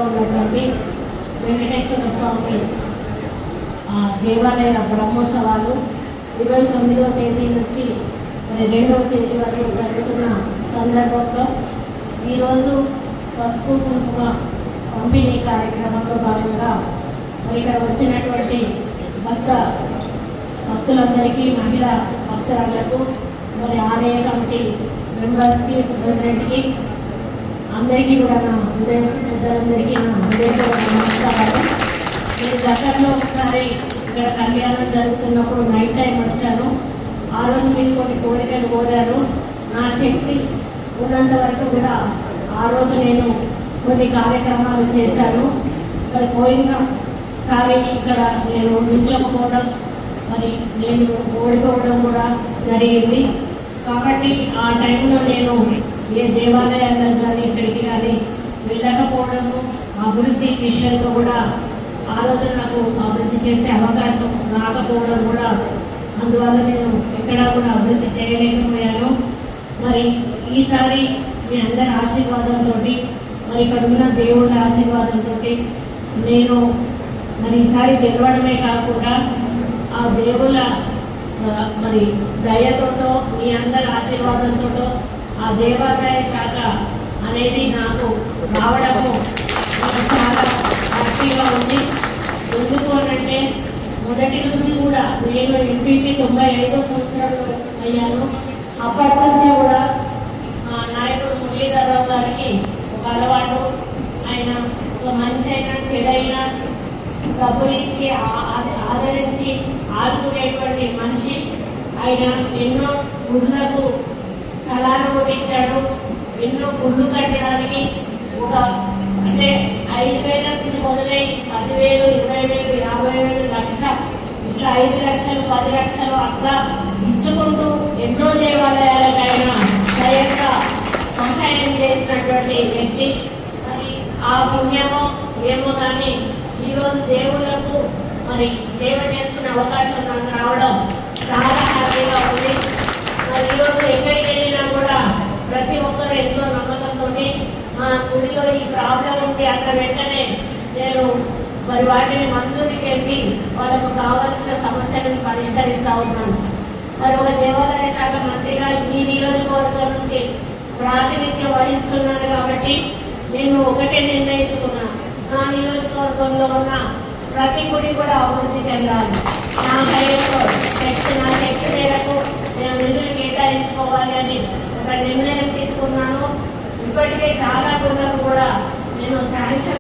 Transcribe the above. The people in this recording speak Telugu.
ఉన్నటువంటి వెంకటేశ్వర స్వామి దేవాలయ బ్రహ్మోత్సవాలు 29వ తేదీ నుంచి 2వ తేదీ వరకు జరుగుతున్న సందర్భంలో ఈరోజు పసుపు కుంకుమ పంపిణీ కార్యక్రమంలో భాగంగా ఇక్కడ వచ్చినటువంటి భక్తులందరికీ, మహిళా భక్తురాళ్లకు, ఆలయ కమిటీ మెంబర్స్కి, ప్రెసిడెంట్కి అందరికీ కూడా నా పెద్దలందరికీ నా హృదయపూర్వక నమస్కారాలు. నేను గతంలో ఒకసారి ఇక్కడ కళ్యాణం జరుగుతున్నప్పుడు నైట్ టైం వచ్చాను. ఆ రోజు మీరు కొన్ని కోరికలు కోరారు. నా శక్తి ఉన్నంత వరకు కూడా ఆ రోజు నేను కొన్ని కార్యక్రమాలు చేశాను. మరి పోయినసారి ఇక్కడ నేను నిల్చకపోవడం, నేను ఓడిపోవడం కూడా జరిగింది. కాబట్టి ఆ టైంలో నేను ఏ దేవాలయాల్లో కానీ ఇక్కడికి కానీ వెళ్ళకపోవడము, అభివృద్ధి విషయంలో కూడా ఆ రోజు నాకు అభివృద్ధి చేసే అవకాశం రాకపోవడం కూడా, అందువల్ల నేను ఎక్కడా కూడా అభివృద్ధి చేయలేకపోయాను. మరి ఈసారి మీ అందరి ఆశీర్వాదంతో, ఇక్కడ ఉన్న దేవుళ్ళ ఆశీర్వాదంతో నేను ఈసారి గెలవడమే కాకుండా ఆ దేవుళ్ళ దయతోటో, మీ అందరి ఆశీర్వాదంతో ఆ దేవాదాయ శాఖ అనేది నాకు రావడము చాలా హ్యాపీగా ఉంది. ఎందుకు అంటే మొదటి నుంచి కూడా నేను ఎంపీపీ 95వ సంవత్సరంలో అయ్యాను. అప్పటి నుంచి కూడా నాయకుడు మురళీధరరావు గారికి ఒక అలవాటు, ఆయన ఒక మంచి అయినా చెడైనా డబ్బులు ఇచ్చి ఆదరించి ఆదుకునేటువంటి మనిషి. ఆయన ఎన్నో గుళ్ళకు స్థలాలు ఇచ్చాడు. ఎన్నో గుళ్ళు కట్టడానికి అంటే 5,000 నుంచి మొదలై 10,000, 20,000, 50,000, లక్ష, ఇట్లా 5 లక్షలు, 10 లక్షలు అట్లా ఇచ్చుకుంటూ ఎన్నో దేవాలయాలకైనా స్వయంగా సహాయం చేసినటువంటి వ్యక్తి. మరి ఆ పుణ్యమో ఏమో కానీ ఈరోజు దేవుళ్లకు సేవ చేసుకునే అవకాశం నాకు రావడం చాలా హ్యాపీగా ఉంది. మరి ఈరోజు ఎక్కడికి వెళ్ళినా కూడా ప్రతి ఒక్కరు ఎంతో నమ్మకంతో మా గుడిలో ఈ ప్రాబ్లం ఉంది అన్న వెంటనే నేను వాటిని మంజూరు చేసి వాళ్ళకు కావాల్సిన సమస్యలను పరిష్కరిస్తూ ఉన్నాను. మరి ఒక దేవాలయ శాఖ మంత్రిగా ఈ నియోజకవర్గం నుంచి ప్రాతినిధ్యం వహిస్తున్నాను కాబట్టి నేను ఒకటే నిర్ణయించుకున్నాను, నా నియోజకవర్గంలో ఉన్న ప్రతి గుడి కూడా అభివృద్ధి చెందాలి. నా శైలిలో నా శక్తి మేరకు నేను నిధులు కేటాయించుకోవాలి అని ఒక నిర్ణయం తీసుకున్నాను. ఇప్పటికే చాలా గుళ్ళకు కూడా నేను శాంక్షన్